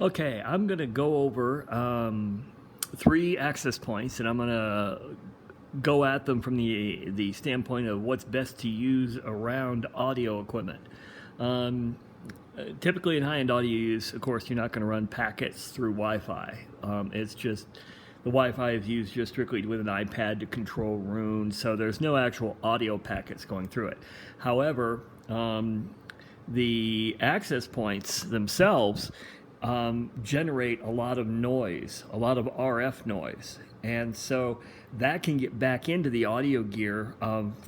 Okay, I'm going to go over three access points, and I'm going to go at them from the standpoint of what's best to use around audio equipment. Um, Typically, in high-end audio use, of course, you're not going to run packets through Wi-Fi. It's just the Wi-Fi is used just strictly with an iPad to control rooms, so there's no actual audio packets going through it. However, the access points themselves generate a lot of noise, a lot of RF noise. And so that can get back into the audio gear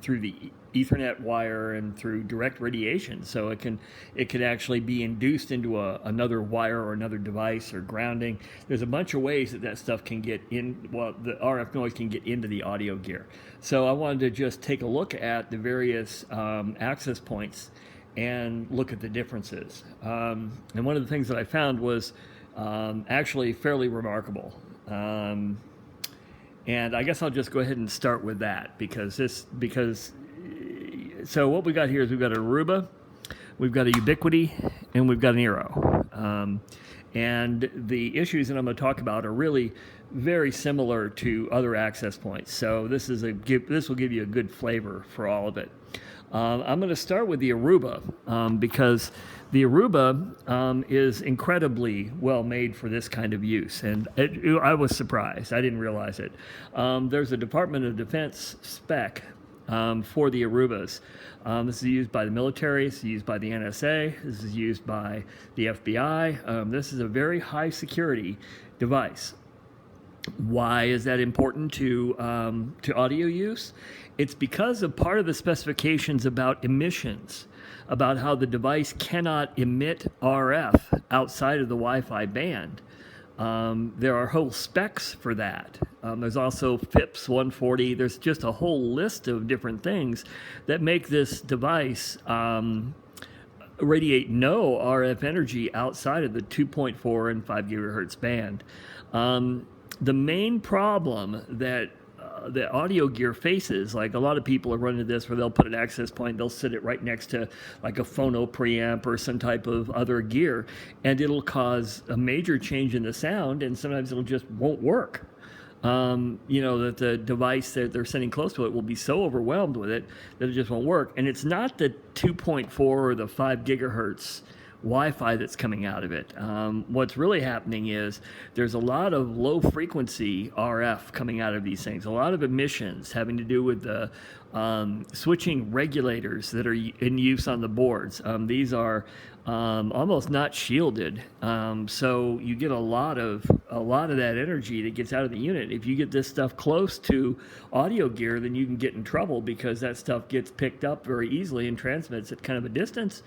through the Ethernet wire and through direct radiation. So it can actually be induced into another wire or another device or grounding. There's a bunch of ways that stuff can get in. Well, the RF noise can get into the audio gear. So I wanted to just take a look at the various access points and look at the differences. And one of the things that I found was actually fairly remarkable. And I guess I'll just go ahead and start with that so what we got here is we've got an Aruba, we've got a Ubiquiti, and we've got an Eero. And the issues that I'm going to talk about are really very similar to other access points. So this will give you a good flavor for all of it. I'm going to start with the Aruba because the Aruba is incredibly well made for this kind of use, and I was surprised. I didn't realize it. There's a Department of Defense spec for the Arubas. This is used by the military. This is used by the NSA. This is used by the FBI. This is a very high security device. Why is that important to audio use? It's because of part of the specifications about emissions, about how the device cannot emit RF outside of the Wi-Fi band. There are whole specs for that. There's also FIPS 140. There's just a whole list of different things that make this device radiate no RF energy outside of the 2.4 and 5 gigahertz band. The main problem that the audio gear faces, like a lot of people are running this where they'll put an access point, they'll sit it right next to like a phono preamp or some type of other gear, and it'll cause a major change in the sound, and sometimes it'll just won't work. That the device that they're sitting close to it will be so overwhelmed with it that it just won't work. And it's not the 2.4 or the 5 gigahertz Wi-Fi that's coming out of it. What's really happening is there's a lot of low frequency RF coming out of these things, a lot of emissions having to do with the switching regulators that are in use on the boards. These are almost not shielded, so you get a lot of that energy that gets out of the unit. If you get this stuff close to audio gear, then you can get in trouble because that stuff gets picked up very easily and transmits at kind of a distance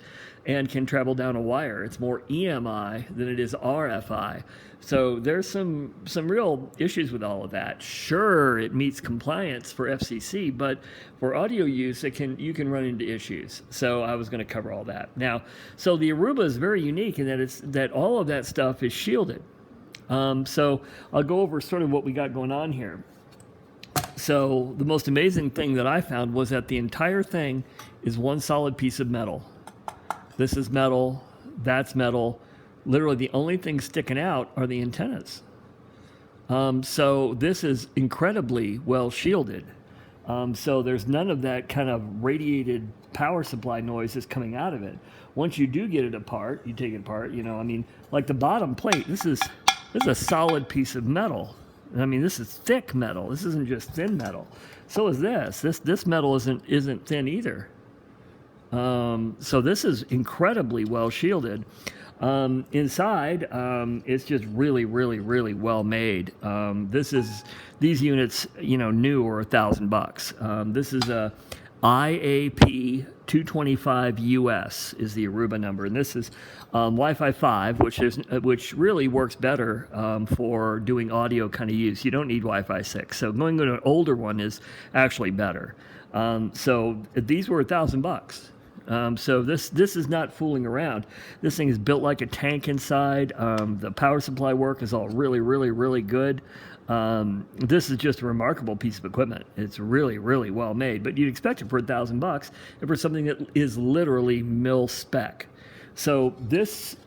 and can travel down a wire. It's more EMI than it is RFI. So there's some real issues with all of that. Sure, it meets compliance for FCC, but for audio use, you can run into issues. So I was going to cover all that. Now, so the Aruba is very unique in that all of that stuff is shielded. So I'll go over sort of what we got going on here. So the most amazing thing that I found was that the entire thing is one solid piece of metal. This is metal, that's metal. Literally the only thing sticking out are the antennas. So this is incredibly well shielded. So there's none of that kind of radiated power supply noise that's coming out of it. Once you do get it apart, you take it apart, like the bottom plate, this is a solid piece of metal. I mean, this is thick metal. This isn't just thin metal. So is this. This metal isn't thin either. So this is incredibly well shielded. Inside, it's just really, really, really well made. These units, new are $1,000. This is a IAP 225 US is the Aruba number, and this is Wi-Fi 5, which really works better for doing audio kind of use. You don't need Wi-Fi 6, so going to an older one is actually better. So these were $1,000. So this is not fooling around. This thing is built like a tank inside. The power supply work is all really, really, really good. This is just a remarkable piece of equipment. It's really, really well made, but you'd expect it for $1,000 and for something that is literally mil spec. So this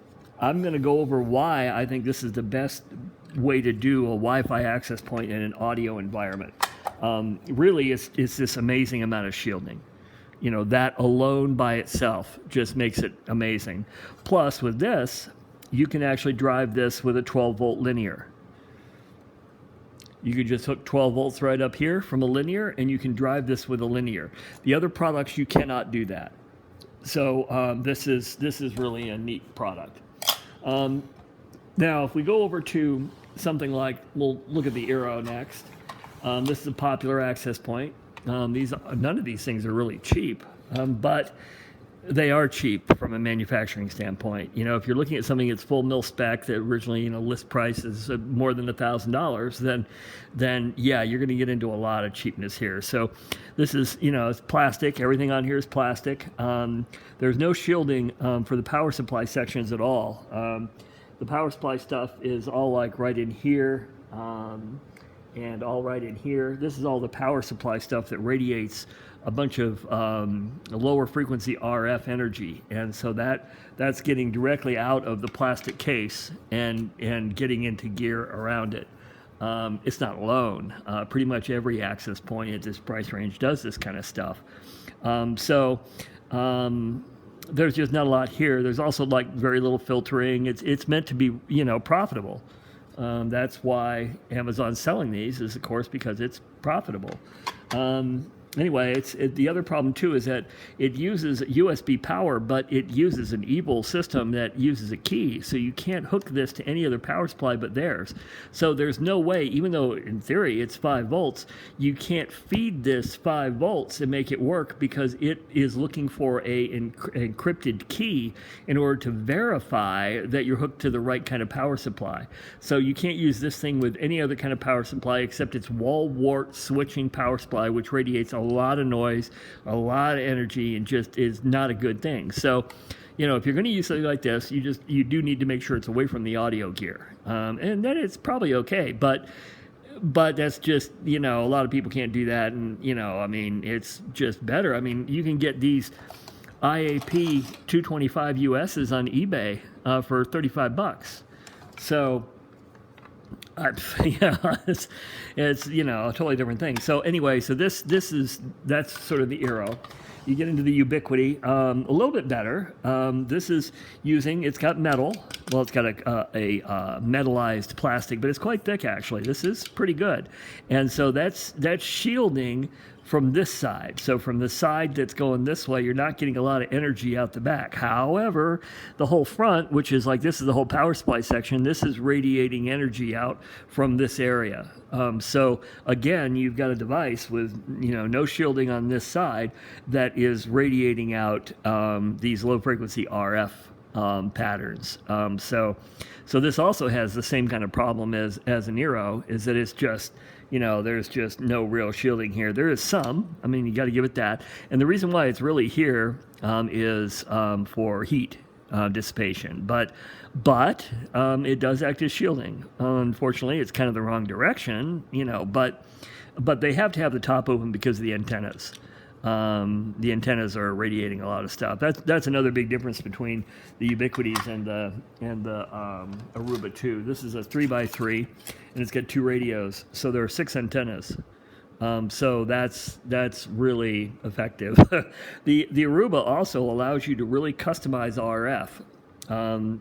I'm going to go over why I think this is the best way to do a Wi-Fi access point in an audio environment. Really, it's this amazing amount of shielding. You know, that alone by itself just makes it amazing. Plus, with this, you can actually drive this with a 12-volt linear. You could just hook 12 volts right up here from a linear, and you can drive this with a linear. The other products, you cannot do that. So this is really a neat product. Now, if we go over to something like, we'll look at the Eero next. This is a popular access point. None of these things are really cheap, but they are cheap from a manufacturing standpoint. You know, if you're looking at something that's full mil spec that originally, you know, list price is more than $1,000, then yeah, you're going to get into a lot of cheapness here. So this is, you know, it's plastic. Everything on here is plastic. There's no shielding for the power supply sections at all. The power supply stuff is all like right in here. And all right in here. This is all the power supply stuff that radiates a bunch of lower frequency RF energy. And so that's getting directly out of the plastic case and getting into gear around it. It's not alone. Pretty much every access point at this price range does this kind of stuff. There's just not a lot here. There's also like very little filtering. It's meant to be, you know, profitable. That's why Amazon's selling these, is of course because it's profitable. Anyway, the other problem too is that it uses USB power, but it uses an evil system that uses a key, so you can't hook this to any other power supply but theirs. So there's no way, even though in theory it's 5 volts, you can't feed this 5 volts and make it work because it is looking for an encrypted key in order to verify that you're hooked to the right kind of power supply. So you can't use this thing with any other kind of power supply except its wall wart switching power supply, which radiates a lot of noise, a lot of energy, and just is not a good thing. So, you know, if you're going to use something like this, you do need to make sure it's away from the audio gear, and then it's probably okay. But that's just, you know, a lot of people can't do that, and you know, I mean, it's just better. I mean, you can get these IAP 225 USs on eBay for $35. So. Yeah, it's you know, a totally different thing. So anyway, so that's sort of the Eero. You get into the Ubiquiti, a little bit better. This is it's got metal. Well, it's got a metallized plastic, but it's quite thick actually. This is pretty good, and so that's shielding from this side. So from the side that's going this way, you're not getting a lot of energy out the back. However, the whole front, which is like, this is the whole power supply section, this is radiating energy out from this area. So again, you've got a device with, you know, no shielding on this side that is radiating out these low frequency RF patterns. So this also has the same kind of problem as an Eero, is that it's just, you know, there's just no real shielding here. There is some, I mean, you got to give it that. And the reason why it's really here is for heat dissipation. But it does act as shielding. Unfortunately, it's kind of the wrong direction, you know, but they have to have the top open because of the antennas. The antennas are radiating a lot of stuff. That's another big difference between the Ubiquitis and the Aruba 2. This is a 3x3, and it's got 2 radios, so there are 6 antennas. So that's really effective. The Aruba also allows you to really customize RF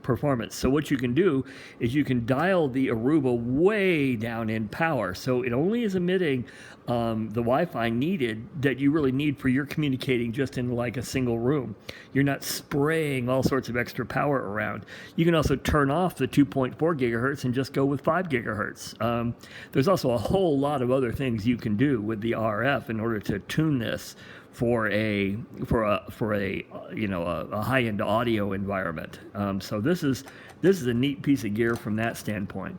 performance. So what you can do is you can dial the Aruba way down in power. So it only is emitting the Wi-Fi needed that you really need for your communicating just in like a single room. You're not spraying all sorts of extra power around. You can also turn off the 2.4 gigahertz and just go with 5 gigahertz. There's also a whole lot of other things you can do with the RF in order to tune this for a you know, a high-end audio environment. So this is a neat piece of gear from that standpoint.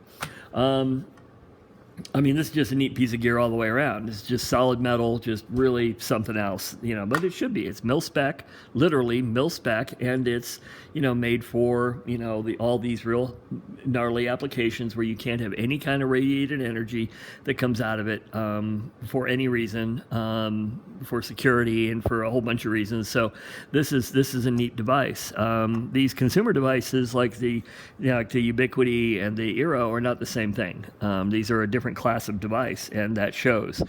I mean, this is just a neat piece of gear all the way around. It's just solid metal, just really something else, you know, but it should be. It's mil-spec, literally mil-spec, and it's, you know, made for, you know, all these real gnarly applications where you can't have any kind of radiated energy that comes out of it for any reason, for security and for a whole bunch of reasons. So this is a neat device. These consumer devices like the Ubiquiti and the Eero are not the same thing. These are a different class of device, and that shows.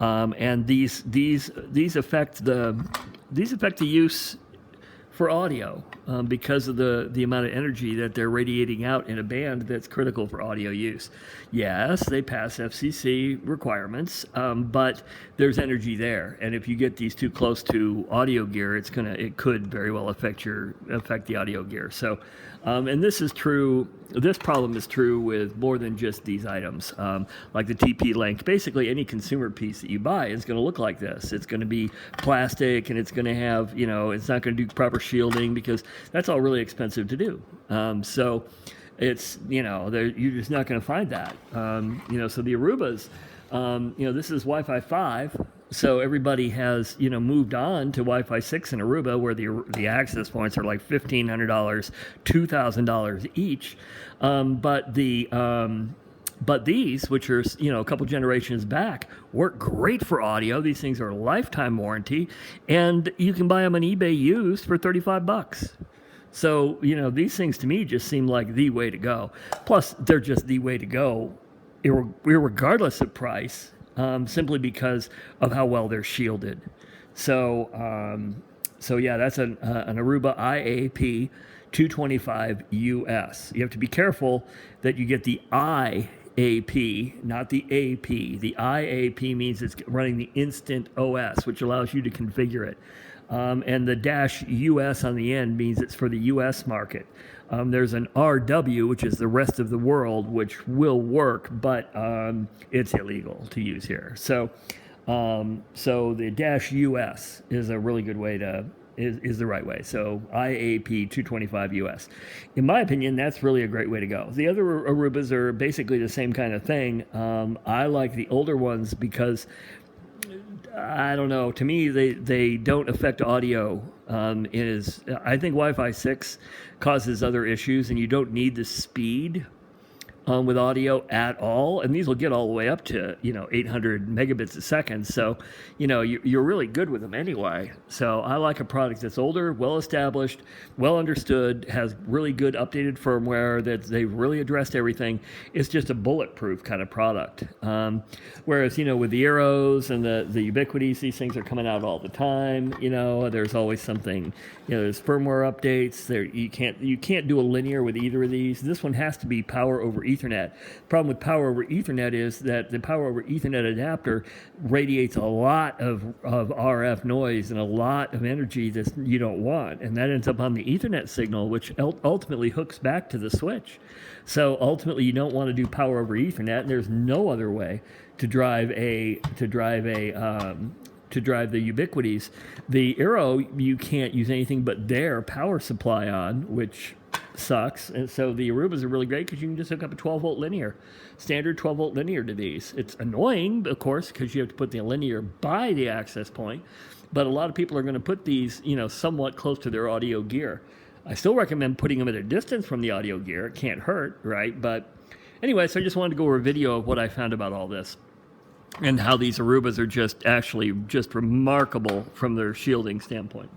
And these affect the use for audio because of the amount of energy that they're radiating out in a band that's critical for audio use. Yes, they pass FCC requirements, but there's energy there, and if you get these too close to audio gear, it could very well affect the audio gear. So, and this is true. This problem is true with more than just these items, like the TP-Link. Basically, any consumer piece that you buy is going to look like this. It's going to be plastic, and it's going to have, it's not going to do proper shielding because that's all really expensive to do. So it's, you're just not going to find that. So the Arubas, this is Wi-Fi 5. So everybody has, moved on to Wi-Fi 6 in Aruba, where the access points are like $1,500, $2,000 each. But these, which are, a couple generations back, work great for audio. These things are a lifetime warranty, and you can buy them on eBay used for $35. So, these things to me just seem like the way to go. Plus, they're just the way to go, regardless of price. Simply because of how well they're shielded. So yeah, that's an Aruba IAP 225 US. You have to be careful that you get the IAP, not the AP. The IAP means it's running the Instant OS, which allows you to configure it. And the -US on the end means it's for the US market. There's an RW, which is the rest of the world, which will work, but it's illegal to use here. So the -US is a really good way is the right way. So IAP 225 US. In my opinion, that's really a great way to go. The other Arubas are basically the same kind of thing. I like the older ones because I don't know. To me, they don't affect audio. I think Wi-Fi 6 causes other issues, and you don't need the speed with audio at all. And these will get all the way up to 800 megabits a second. So you're really good with them anyway. So I like a product that's older, well established, well understood, has really good updated firmware that they've really addressed everything. It's just a bulletproof kind of product. Whereas with the Eeros and the Ubiquitis, these things are coming out all the time. There's always something. There's firmware updates. You can't do a linear with either of these. This one has to be power over Ethernet. The problem with power over Ethernet is that the power over Ethernet adapter radiates a lot of RF noise and a lot of energy that you don't want, and that ends up on the Ethernet signal, which ultimately hooks back to the switch. So ultimately, you don't want to do power over Ethernet, and there's no other way to drive the Ubiquitis. The Eero, you can't use anything but their power supply on, which sucks. And so the Arubas are really great because you can just hook up a 12-volt linear, standard 12-volt linear to these. It's annoying, of course, because you have to put the linear by the access point, but a lot of people are going to put these, somewhat close to their audio gear. I still recommend putting them at a distance from the audio gear. It can't hurt, right? But anyway, so I just wanted to go over a video of what I found about all this and how these Arubas are just remarkable from their shielding standpoint.